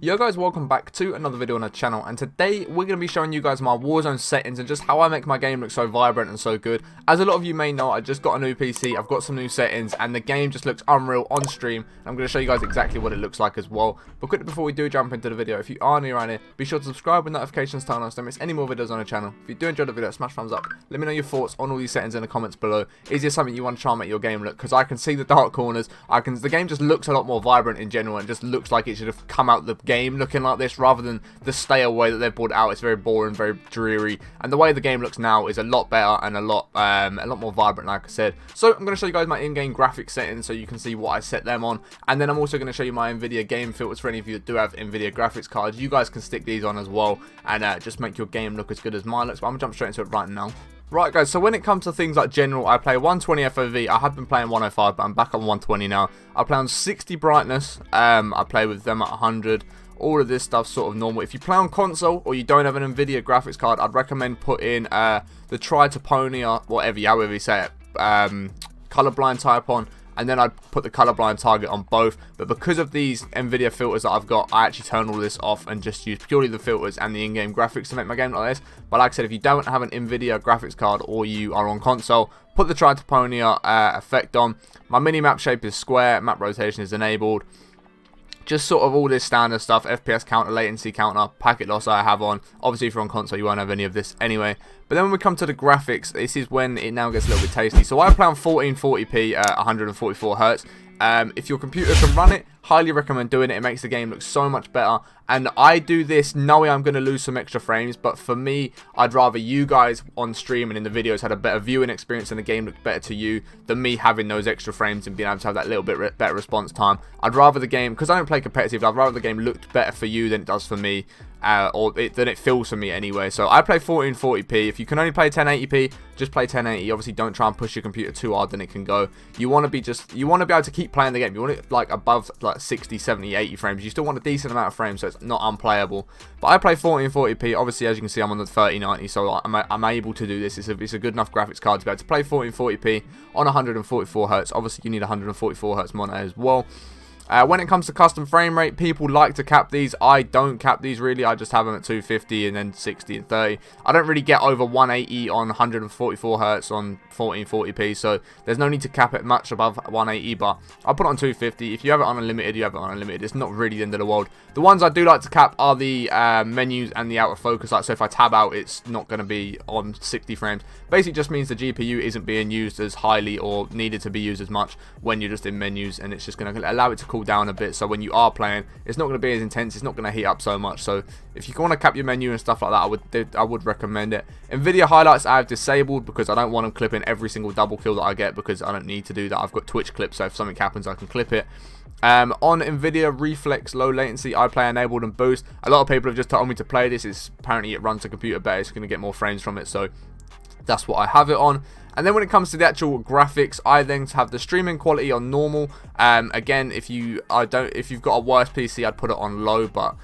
Yo guys, welcome back to another video on our channel, and today we're going to be showing you guys my Warzone settings and just how I make my game look so vibrant and so good. As a lot of you may know, I just got a new PC, I've got some new settings, and the game just looks unreal on stream, and I'm going to show you guys exactly what it looks like as well. But quickly before we do jump into the video, if you are new around here, be sure to subscribe with notifications turned on so don't miss any more videos on the channel. If you do enjoy the video, smash thumbs up. Let me know your thoughts on all these settings in the comments below. Is there something you want to try and make your game look? Because I can see the dark corners, the game just looks a lot more vibrant in general, and just looks like it should have come out the game looking like this, rather than the stale way that they've brought it out. It's very boring, very dreary, and the way the game looks now is a lot better and a lot more vibrant, like I said. So I'm going to show you guys my in-game graphics settings so you can see what I set them on, and then I'm also going to show you my Nvidia game filters for any of you that do have Nvidia graphics cards. You guys can stick these on as well and just make your game look as good as mine looks. But I'm going to jump straight into it right now. Right guys, so when it comes to things like general, I play 120 FOV. I have been playing 105, but I'm back on 120 now. I play on 60 brightness. I play with them at 100. All of this stuff sort of normal. If you play on console or you don't have an Nvidia graphics card, I'd recommend putting the Tritoponia, however you say it, colorblind type on, and then I'd put the colorblind target on both. But because of these Nvidia filters that I've got, I actually turn all this off and just use purely the filters and the in-game graphics to make my game like this. But like I said, if you don't have an Nvidia graphics card or you are on console, put the Tritoponia effect on. My mini-map shape is square, map rotation is enabled. Just sort of all this standard stuff, FPS counter, latency counter, packet loss I have on. Obviously if you're on console you won't have any of this anyway. But then when we come to the graphics, this is when it now gets a little bit tasty. So I play on 1440p at 144 Hz. If your computer can run it, highly recommend doing it. It makes the game look so much better. And I do this knowing I'm going to lose some extra frames, but for me, I'd rather you guys on stream and in the videos had a better viewing experience and the game looked better to you than me having those extra frames and being able to have that little bit better response time. I'd rather the game, because I don't play competitive, I'd rather the game looked better for you than it does for me. Than it feels for me anyway. So I play 1440p. If you can only play 1080p, just play 1080. Obviously don't try and push your computer too hard, then it can go. You want to be able to keep playing the game. You want it like above like 60, 70, 80 frames. You still want a decent amount of frames so it's not unplayable. But I play 1440p. Obviously as you can see I'm on the 3090, so I'm able to do this. It's a good enough graphics card to be able to play 1440p on 144 Hz. Obviously you need a 144 Hz monitor as well. When it comes to custom frame rate, people like to cap these. I don't cap these really. I just have them at 250 and then 60 and 30. I don't really get over 180 on 144 Hz on 1440p, so there's no need to cap it much above 180, but I'll put it on 250. If you have it on unlimited, you have it on unlimited. It's not really the end of the world. The ones I do like to cap are the menus and the out of focus. Like, so if I tab out, it's not going to be on 60 frames. Basically just means the GPU isn't being used as highly or needed to be used as much when you're just in menus, and it's just going to allow it to cool down a bit, so when you are playing it's not going to be as intense, it's not going to heat up so much. So if you want to cap your menu and stuff like that, I would recommend it. Nvidia highlights I have disabled because I don't want them clipping every single double kill that I get, because I don't need to do that. I've got Twitch clips, so if something happens I can clip it. On Nvidia reflex low latency I play enabled and boost. A lot of people have just told me to play this. Apparently it runs the computer better, it's going to get more frames from it, so that's what I have it on. And then when it comes to the actual graphics, I then have the streaming quality on normal. Again, if you've got a worse PC, I'd put it on low, but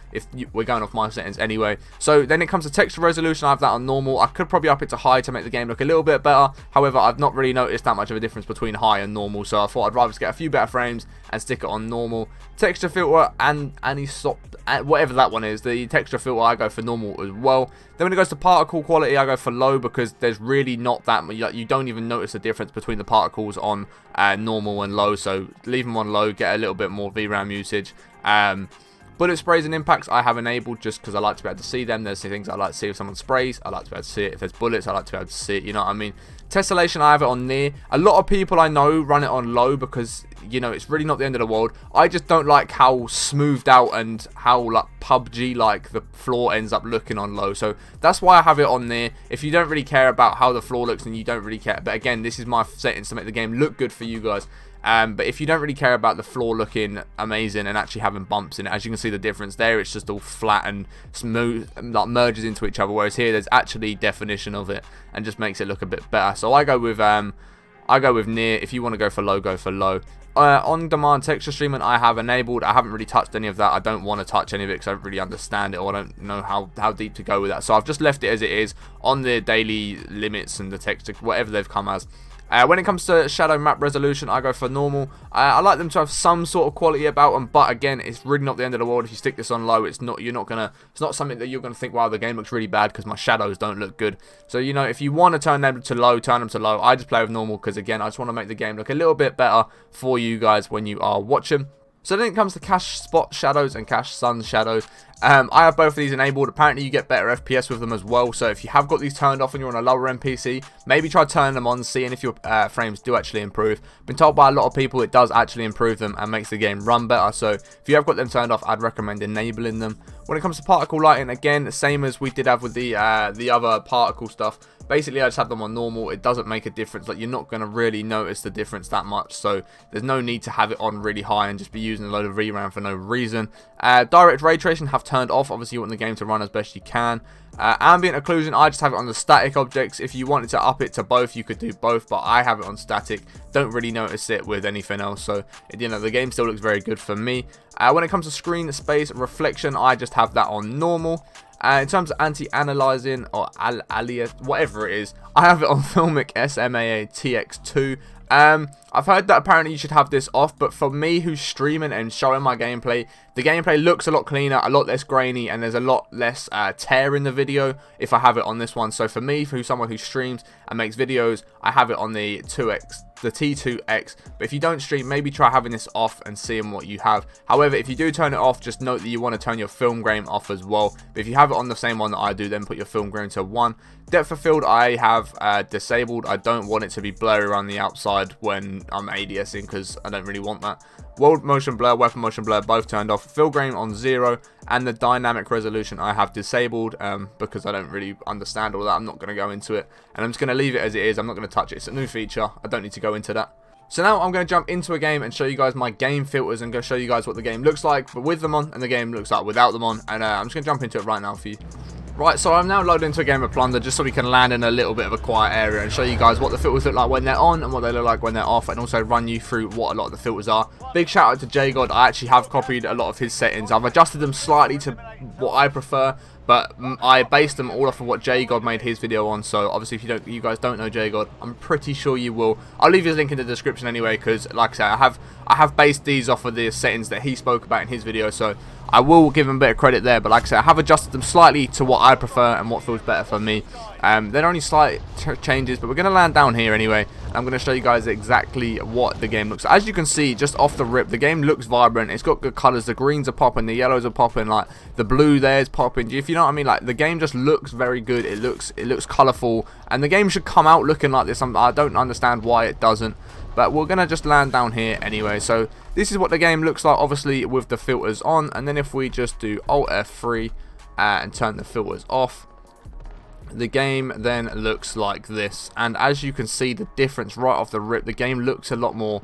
we're going off my settings anyway. So then it comes to texture resolution, I have that on normal. I could probably up it to high to make the game look a little bit better. However, I've not really noticed that much of a difference between high and normal, so I thought I'd rather just get a few better frames and stick it on normal. Texture filter and whatever that one is, the texture filter, I go for normal as well. Then when it goes to particle quality, I go for low, because there's really not that much. You don't even notice the difference between the particles on normal and low, so leave them on low, get a little bit more VRAM usage. Bullet sprays and impacts I have enabled just because I like to be able to see them. There's things I like to see if someone sprays, I like to be able to see it. If there's bullets, I like to be able to see it, you know what I mean. Tessellation I have it on near. A lot of people I know run it on low because, you know, it's really not the end of the world. I just don't like how smoothed out and how like PUBG like the floor ends up looking on low, so that's why I have it on there. If you don't really care about how the floor looks, then you don't really care, but again, this is my settings to make the game look good for you guys. But if you don't really care about the floor looking amazing and actually having bumps in it, as you can see the difference there, it's just all flat and smooth and like merges into each other, whereas here there's actually definition of it and just makes it look a bit better. So I go with near. If you want to go for low, go for low. On demand texture streaming I have enabled. I haven't really touched any of that. I don't want to touch any of it because I don't really understand it, or I don't know how deep to go with that, so I've just left it as it is on the daily limits and the texture, whatever they've come as. When it comes to shadow map resolution, I go for normal. I like them to have some sort of quality about them, but again, it's really not the end of the world if you stick this on low. It's not something that you're gonna think, wow, the game looks really bad because my shadows don't look good. So you know, if you want to turn them to low, turn them to low. I just play with normal because again, I just want to make the game look a little bit better for you guys when you are watching. So then it comes to cache spot shadows and cache sun shadows. I have both of these enabled. Apparently you get better FPS with them as well. So if you have got these turned off and you're on a lower end PC, maybe try turning them on, seeing if your frames do actually improve. Been told by a lot of people it does actually improve them and makes the game run better. So if you have got them turned off, I'd recommend enabling them. When it comes to particle lighting, again, the same as we did have with the other particle stuff. Basically, I just have them on normal. It doesn't make a difference. Like, you're not going to really notice the difference that much. So there's no need to have it on really high and just be using a load of VRAM for no reason. Direct ray tracing have turned off. Obviously, you want the game to run as best you can. Ambient occlusion, I just have it on the static objects. If you wanted to up it to both, you could do both, but I have it on static. Don't really notice it with anything else, so you know, the game still looks very good for me. When it comes to screen space reflection, I just have that on normal. In terms of anti-analyzing or alias, whatever it is, I have it on Filmic SMAA TX2. I've heard that apparently you should have this off, but for me who's streaming and showing my gameplay, the gameplay looks a lot cleaner, a lot less grainy, and there's a lot less tear in the video if I have it on this one. So for me, for someone who streams and makes videos, I have it on the T2X. But if you don't stream, maybe try having this off and seeing what you have. However, if you do turn it off, just note that you want to turn your film grain off as well. But if you have it on the same one that I do, then put your film grain to 1. Depth of field I have disabled. I don't want it to be blurry around the outside when I'm ADSing because I don't really want that. World motion blur, weapon motion blur, both turned off. Fill grain on 0, and the dynamic resolution I have disabled because I don't really understand all that. I'm not going to go into it, and I'm just going to leave it as it is. I'm not going to touch it. It's a new feature. I don't need to go into that. So now I'm going to jump into a game and show you guys my game filters and go show you guys what the game looks like but with them on and the game looks like without them on, and I'm just going to jump into it right now for you. Right, so I'm now loaded into a game of Plunder just so we can land in a little bit of a quiet area and show you guys what the filters look like when they're on and what they look like when they're off, and also run you through what a lot of the filters are. Big shout out to JGod. I actually have copied a lot of his settings. I've adjusted them slightly to what I prefer, but I based them all off of what JGod made his video on. So obviously if you guys don't know JGod, I'm pretty sure you will. I'll leave his link in the description anyway, because like I say, I have based these off of the settings that he spoke about in his video, so I will give him a bit of credit there. But like I said, I have adjusted them slightly to what I prefer and what feels better for me. They're only slight changes, but we're going to land down here anyway. I'm going to show you guys exactly what the game looks like. As you can see, just off the rip, the game looks vibrant. It's got good colours. The greens are popping, the yellows are popping, like the blue there's popping. If you know what I mean, like the game just looks very good. It looks colourful, and the game should come out looking like this. I don't understand why it doesn't, but we're going to just land down here anyway. So this is what the game looks like, obviously with the filters on, and then if we just do Alt F3 and turn the filters off, the game then looks like this. And as you can see the difference right off the rip, the game looks a lot more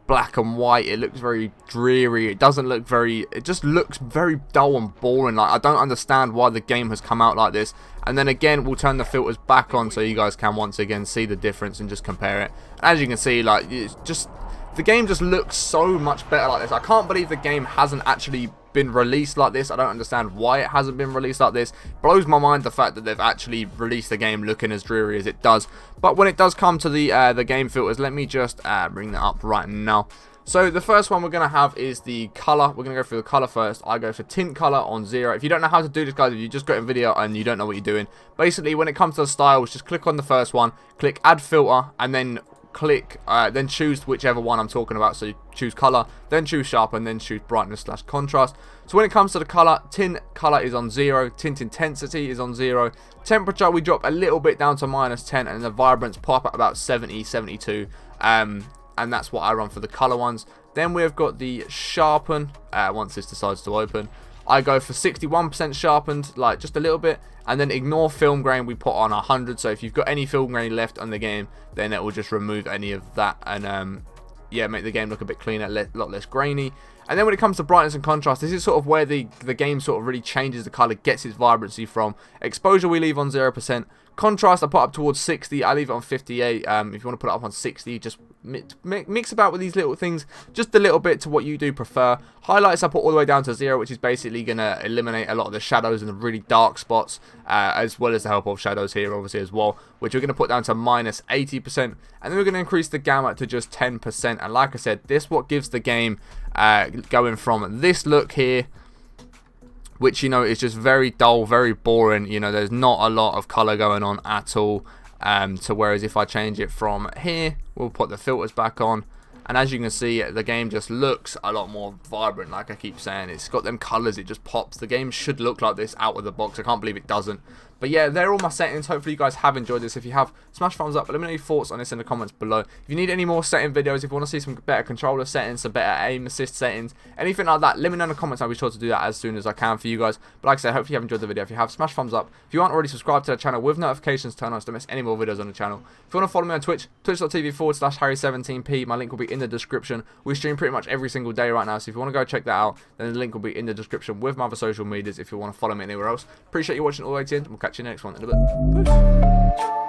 black and white. It looks very dreary. It doesn't look very, it just looks very dull and boring. Like, I don't understand why the game has come out like this. And then again, we'll turn the filters back on so you guys can once again see the difference and just compare it. As you can see, like, it's just, the game just looks so much better like this. I can't believe the game hasn't actually been released like this. I don't understand why it hasn't been released like this. Blows my mind the fact that they've actually released the game looking as dreary as it does. But when it does come to the game filters, let me just bring that up right now. So the first one we're going to have is the color. We're going to go through the color first. I go for tint color on 0. If you don't know how to do this, guys, if you just got in video and you don't know what you're doing, basically when it comes to the styles, just click on the first one, click add filter, and then click then choose whichever one I'm talking about. So you choose color, then choose sharpen, then choose brightness / contrast. So when it comes to the color, tint color is on 0, tint intensity is on 0, temperature we drop a little bit down to -10, and the vibrance pop at about 70 72, and that's what I run for the color ones. Then we've got the sharpen. Once this decides to open, I go for 61% sharpened, like just a little bit, and then ignore film grain we put on 100. So if you've got any film grain left on the game, then it will just remove any of that, and yeah, make the game look a bit cleaner, a lot less grainy. And then when it comes to brightness and contrast, this is sort of where the game sort of really changes the color, gets its vibrancy from. Exposure we leave on 0%, Contrast I put up towards 60. I leave it on 58. If you want to put it up on 60, just mix about with these little things just a little bit to what you do prefer. Highlights I put all the way down to 0, which is basically going to eliminate a lot of the shadows and the really dark spots, as well as the help of shadows here obviously as well, which we're going to put down to minus 80%, and then we're going to increase the gamma to just 10%. And like I said, this what gives the game going from this look here, which, you know, is just very dull, very boring. You know, there's not a lot of color going on at all, to whereas if I change it from here, we'll put the filters back on, and as you can see, the game just looks a lot more vibrant. Like I keep saying, it's got them colors, it just pops. The game should look like this out of the box. I can't believe it doesn't. But yeah, they're all my settings. Hopefully you guys have enjoyed this. If you have, smash thumbs up. Let me know your thoughts on this in the comments below. If you need any more setting videos, if you want to see some better controller settings, some better aim assist settings, anything like that, let me know in the comments. I'll be sure to do that as soon as I can for you guys. But like I said, hopefully you have enjoyed the video. If you have, smash thumbs up. If you aren't already subscribed to the channel with notifications turned on so don't miss any more videos on the channel. If you want to follow me on Twitch, twitch.tv/Harry17p. My link will be in the description. We stream pretty much every single day right now, so if you want to go check that out, then the link will be in the description with my other social medias if you want to follow me anywhere else. Appreciate you watching all the way to the end, and we'll catch you next one in a bit. Peace.